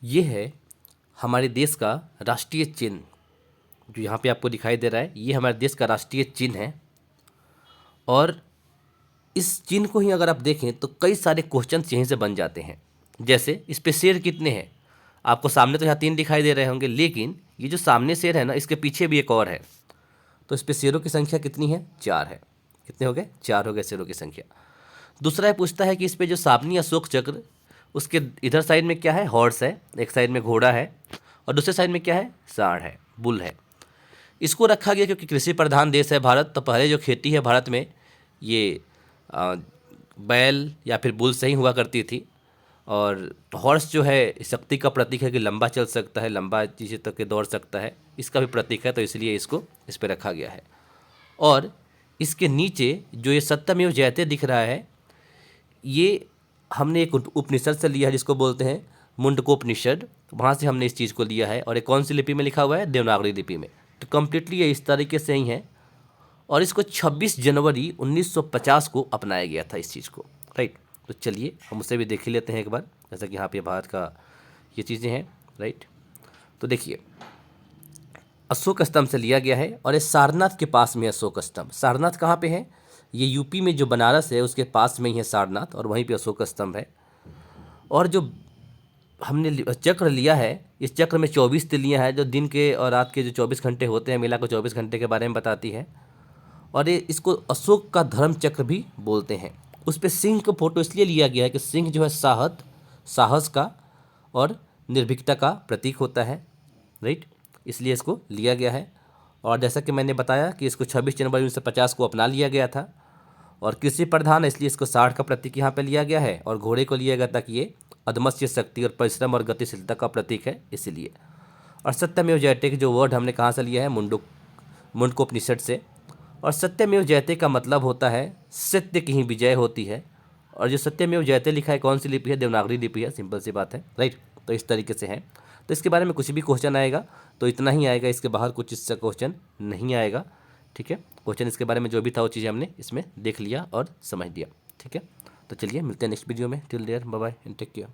ये है हमारे देश का राष्ट्रीय चिन्ह, जो यहाँ पे आपको दिखाई दे रहा है। ये हमारे देश का राष्ट्रीय चिन्ह है और इस चिन्ह को ही अगर आप देखें तो कई सारे क्वेश्चन यहीं से बन जाते हैं। जैसे इस पे शेर कितने हैं, आपको सामने तो यहाँ 3 दिखाई दे रहे होंगे, लेकिन ये जो सामने शेर है ना, इसके पीछे भी एक और है। तो इस पे शेरों की संख्या कितनी है? 4 है। कितने हो गए? 4 हो गए शेरों की संख्या। दूसरा ये पूछता है कि इस पे जो साबनी अशोक चक्र, उसके इधर साइड में क्या है? हॉर्स है, एक साइड में घोड़ा है और दूसरे साइड में क्या है? सांड है, बुल है। इसको रखा गया क्योंकि कृषि प्रधान देश है भारत, तो पहले जो खेती है भारत में ये बैल या फिर बुल से ही हुआ करती थी। और हॉर्स जो है शक्ति का प्रतीक है कि लंबा चल सकता है, लंबा चीज़ें तक के दौड़ सकता है, इसका भी प्रतीक है, तो इसलिए इसको इस पर रखा गया है। और इसके नीचे जो ये सत्यमेव जयते दिख रहा है, ये हमने एक उपनिषद से लिया है जिसको बोलते हैं मुंडकोपनिषद, वहाँ से हमने इस चीज़ को लिया है। और ये कौन सी लिपि में लिखा हुआ है? देवनागरी लिपि में। तो कम्प्लीटली ये इस तरीके से ही है और इसको 26 जनवरी 1950 को अपनाया गया था इस चीज़ को, राइट। तो चलिए हम उसे भी देख ही लेते हैं एक बार, जैसा कि यहाँ पे भारत का ये चीज़ें हैं, राइट। तो देखिए अशोक स्तंभ से लिया गया है और ये सारनाथ के पास में है अशोक स्तंभ। सारनाथ कहाँ पे है? ये यूपी में जो बनारस है उसके पास में ही है सारनाथ, और वहीं पे अशोक स्तंभ है। और जो हमने चक्र लिया है, इस चक्र में 24 तिलियाँ हैं, जो दिन के और रात के जो 24 घंटे होते हैं, मेला को 24 घंटे के बारे में बताती है। और ये इसको अशोक का धर्म चक्र भी बोलते हैं। उस पर सिंह का फोटो इसलिए लिया गया है कि सिंह जो है साहस का और निर्भीकता का प्रतीक होता है, राइट, इसलिए इसको लिया गया है। और जैसा कि मैंने बताया कि इसको 26 जनवरी 1950 को अपना लिया गया था। और कृषि प्रधान है इसलिए इसको सांड का प्रतीक यहाँ पे लिया गया है, और घोड़े को लिया गया था कि ये अदमस्य शक्ति और परिश्रम और गतिशीलता का प्रतीक है, इसीलिए। और सत्यमेव जयते जो वर्ड हमने कहाँ से लिया है? मुंडकोपनिषद से। और सत्यमेव जयते का मतलब होता है सत्य की ही विजय होती है। और जो सत्यमेव जयते लिखा है कौन सी लिपि है? देवनागरी लिपि है, सिंपल सी बात है, राइट। तो इस तरीके से है। तो इसके बारे में कुछ भी क्वेश्चन आएगा तो इतना ही आएगा, इसके बाहर कुछ इससे क्वेश्चन नहीं आएगा, ठीक है। क्वेश्चन इसके बारे में जो भी था वो चीज़ें हमने इसमें देख लिया और समझ लिया, ठीक है। तो चलिए मिलते हैं नेक्स्ट वीडियो में। Till there bye bye and take care.